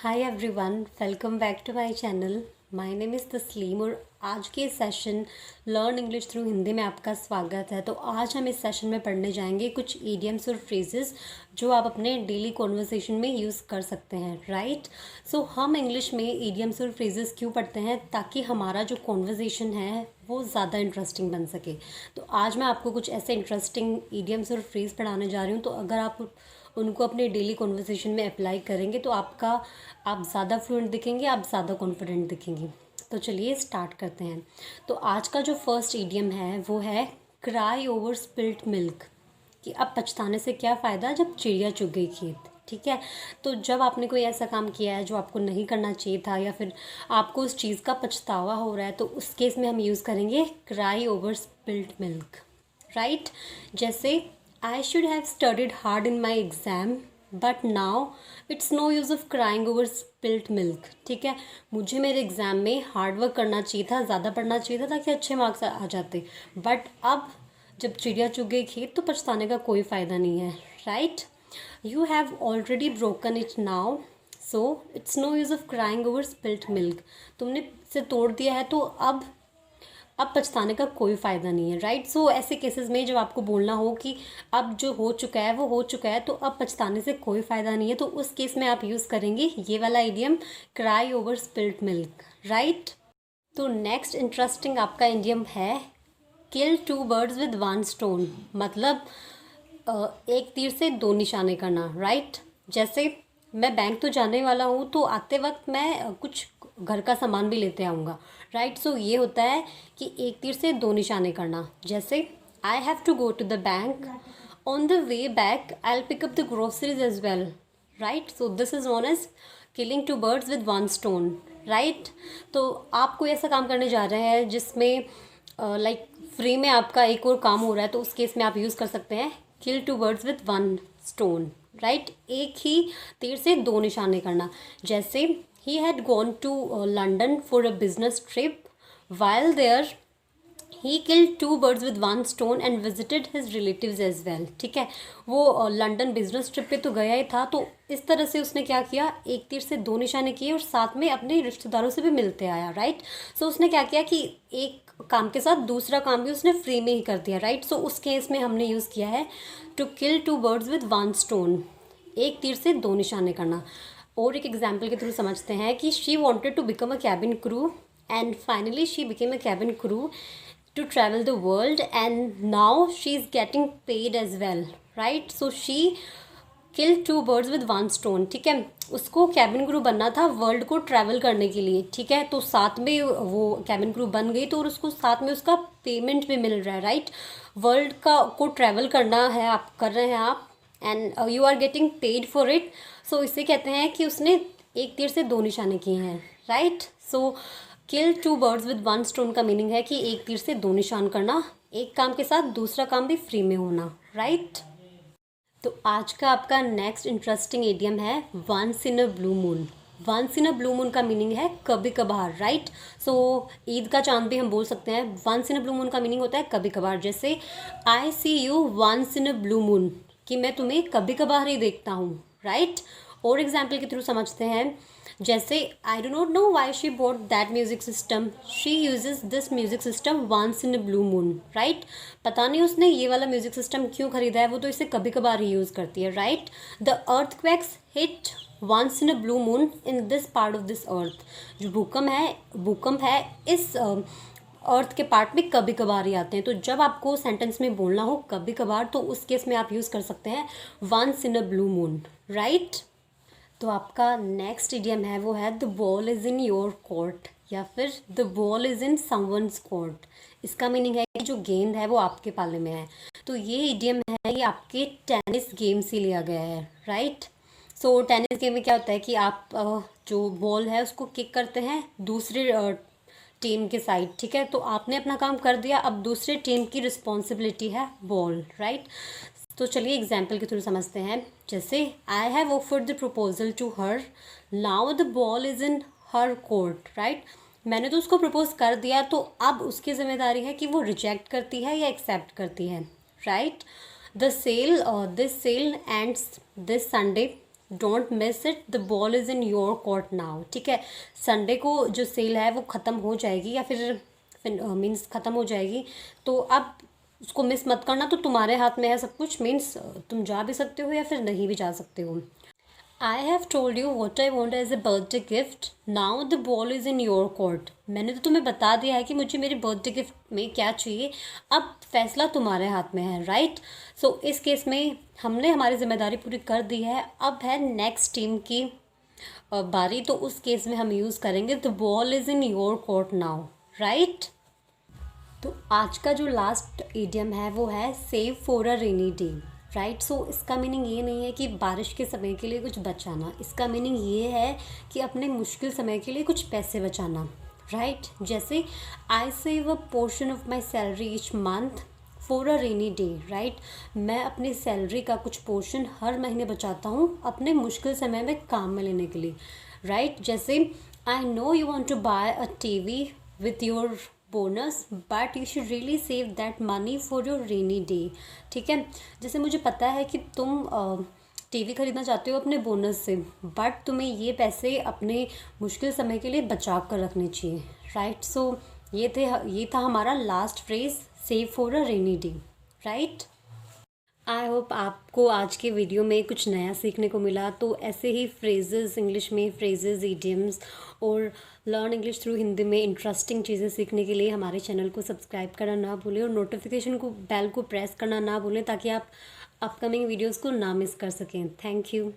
Hi everyone, welcome back to my channel. My name is Tasleem और आज के session learn English through Hindi में आपका स्वागत है। तो आज हम इस सेशन में पढ़ने जाएंगे कुछ ईडियम्स और फ्रेजेस जो आप अपने डेली कॉन्वर्सेशन में यूज़ कर सकते हैं, राइट। सो हम इंग्लिश में ईडियम्स और फ्रेजेस क्यों पढ़ते हैं? ताकि हमारा जो कॉन्वर्सेशन है वो ज़्यादा इंटरेस्टिंग बन सके। तो आज मैं आपको कुछ ऐसे इंटरेस्टिंग ईडियम्स और फ्रेज पढ़ाने जा रही हूँ। तो अगर आप उनको अपने डेली कॉन्वर्सेशन में अप्लाई करेंगे तो आप ज़्यादा फ्लुएंट दिखेंगे, आप ज़्यादा कॉन्फिडेंट दिखेंगे। तो चलिए स्टार्ट करते हैं। तो आज का जो फर्स्ट ईडियम है वो है क्राई ओवर स्पिल्ट मिल्क, कि अब पछताने से क्या फ़ायदा जब चिड़िया चुग गई खेत। ठीक है, तो जब आपने कोई ऐसा काम किया है जो आपको नहीं करना चाहिए था या फिर आपको उस चीज़ का पछतावा हो रहा है, तो उस केस में हम यूज़ करेंगे cry over spilt milk, right. जैसे I should have studied hard in my exam but now it's no use of crying over spilt milk. ठीक है, मुझे मेरे एग्ज़ाम में हार्ड वर्क करना चाहिए था, ज़्यादा पढ़ना चाहिए था ताकि अच्छे मार्क्स आ जाते, बट अब जब चिड़िया चुग गई खेत तो पछताने का कोई फ़ायदा नहीं है, right. You have already broken it now so it's no use of crying over spilt milk. तुमने इसे तोड़ दिया है तो अब पछताने का कोई फ़ायदा नहीं है, राइट। सो ऐसे केसेस में जब आपको बोलना हो कि अब जो हो चुका है वो हो चुका है तो अब पछताने से कोई फ़ायदा नहीं है, तो उस केस में आप यूज़ करेंगे ये वाला idiom cry over spilt milk, right. तो नेक्स्ट इंटरेस्टिंग आपका इडियम है kill two birds with one stone, मतलब एक तीर से दो निशाने करना, राइट। जैसे मैं बैंक तो जाने वाला हूँ तो आते वक्त मैं कुछ घर का सामान भी लेते आऊँगा, राइट। सो ये होता है कि एक तीर से दो निशाने करना। जैसे I have to go to the bank, on the way back I will pick up the groceries as well, right. So this is known as killing two birds with one stone, right. तो आप कोई ऐसा काम करने जा रहे हैं जिसमें लाइक फ्री में आपका एक और काम हो रहा है, तो उस केस में आप यूज़ कर सकते हैं kill two birds with one stone, right. एक ही तीर से दो निशाने करना। जैसे he had gone to London for a business trip, while there he killed two birds with one stone and visited his relatives as well. ठीक है, वो लंदन बिजनेस ट्रिप पे तो गया ही था, तो इस तरह से उसने क्या किया, एक तीर से दो निशाने किए और साथ में अपने रिश्तेदारों से भी मिलते आया, राइट। सो उसने क्या किया कि एक काम के साथ दूसरा काम भी उसने फ्री में ही कर दिया, राइट। सो उस केस में हमने यूज़ किया है to kill two birds with one stone, एक तीर से दो निशाने करना। और एक एग्जाम्पल के थ्रू समझते हैं कि she wanted to become a cabin crew and finally she became a cabin crew to travel the world and now she is getting paid as well, right. So she killed two birds with one stone। ठीक है, उसको cabin crew बनना था world को travel करने के लिए, ठीक है, तो साथ में वो कैबिन क्रू बन गई तो और उसको साथ में उसका पेमेंट भी मिल रहा है, राइट। वर्ल्ड का को ट्रैवल करना है, आप कर रहे हैं आप, and you are getting paid for it. So इसे कहते हैं कि उसने एक तीर से दो निशाने किए हैं, right. So kill two birds with one stone का मीनिंग है कि एक तीर से दो निशान करना, एक काम के साथ दूसरा काम भी फ्री में होना, राइट। तो आज का आपका नेक्स्ट इंटरेस्टिंग इडियम है once in a blue moon. Once in a blue moon का मीनिंग है कभी कभार, राइट। सो ईद का चांद भी हम बोल सकते हैं। Once in a blue moon का मीनिंग होता है कभी कभार। जैसे I see you once in a blue moon, कि मैं तुम्हें कभी कभार ही देखता हूँ, राइट। और एग्जाम्पल के थ्रू समझते हैं। जैसे I do not know why she bought that music system, she uses this music system once in a blue moon, right. पता नहीं उसने ये वाला म्यूजिक सिस्टम क्यों खरीदा है, वो तो इसे कभी कभार ही यूज़ करती है, right. The earthquakes hit once in a blue moon in this part of this earth. जो भूकंप है इस अर्थ के पार्ट में कभी कभार ही आते हैं। तो जब आपको सेंटेंस में बोलना हो कभी कभार तो उस केस में आप यूज़ कर सकते हैं once in a blue moon, right. तो आपका नेक्स्ट इडियम है वो है the ball is in your court, या फिर the ball is in someone's court. इसका मीनिंग है कि जो गेंद है वो आपके पाले में है। तो ये इडियम है ये आपके टेनिस गेम से लिया गया है, राइट। सो टेनिस गेम में क्या होता है कि आप जो बॉल है उसको किक करते हैं दूसरे टीम के साइड, ठीक है। तो आपने अपना काम कर दिया, अब दूसरे टीम की रिस्पॉन्सिबिलिटी है बॉल, राइट। तो चलिए एग्जाम्पल के थ्रू समझते हैं। जैसे I have offered the proposal to her, now the ball is in her court, right. मैंने तो उसको प्रपोज कर दिया तो अब उसकी जिम्मेदारी है कि वो रिजेक्ट करती है या एक्सेप्ट करती है, right. The sale this sale ends this Sunday, don't miss it, the ball is in your court now. ठीक है, संडे को जो सेल है वो ख़त्म हो जाएगी या फिर मीन्स ख़त्म हो जाएगी, तो अब उसको मिस मत करना। तो तुम्हारे हाथ में है सब कुछ, मीन्स तुम जा भी सकते हो या फिर नहीं भी जा सकते हो। I have told you what I want as a birthday gift, now the ball is in your court. मैंने तो तुम्हें बता दिया है कि मुझे मेरे बर्थडे गिफ्ट में क्या चाहिए, अब फैसला तुम्हारे हाथ में है, राइट। सो इस केस में हमने हमारी जिम्मेदारी पूरी कर दी है, अब है नेक्स्ट टीम की बारी। तो उस केस में हम यूज़ करेंगे the ball is in your court now, right. तो आज का जो लास्ट इडियम है वो है save for a rainy day, right. So इसका मीनिंग ये नहीं है कि बारिश के समय के लिए कुछ बचाना, इसका मीनिंग ये है कि अपने मुश्किल समय के लिए कुछ पैसे बचाना, राइट। जैसे I save a portion of my salary each month for a rainy day, right. मैं अपनी सैलरी का कुछ पोर्शन हर महीने बचाता हूँ अपने मुश्किल समय में काम में लेने के लिए, राइट। जैसे I know you want to buy a TV with your bonus but you should really save that money for your rainy day. ठीक है, जैसे मुझे पता है कि तुम टीवी खरीदना चाहते हो अपने बोनस से, बट तुम्हें ये पैसे अपने मुश्किल समय के लिए बचा कर रखने चाहिए, राइट। सो ये था हमारा last phrase, save for a rainy day, right. I hope आपको आज के वीडियो में कुछ नया सीखने को मिला। तो ऐसे ही फ्रेजेस, इंग्लिश में फ्रेजेस, इडियम्स और लर्न इंग्लिश थ्रू हिंदी में इंटरेस्टिंग चीज़ें सीखने के लिए हमारे चैनल को सब्सक्राइब करना ना भूलें और नोटिफिकेशन को बेल को प्रेस करना ना भूलें, ताकि आप अपकमिंग वीडियोस को ना मिस कर सकें। Thank you.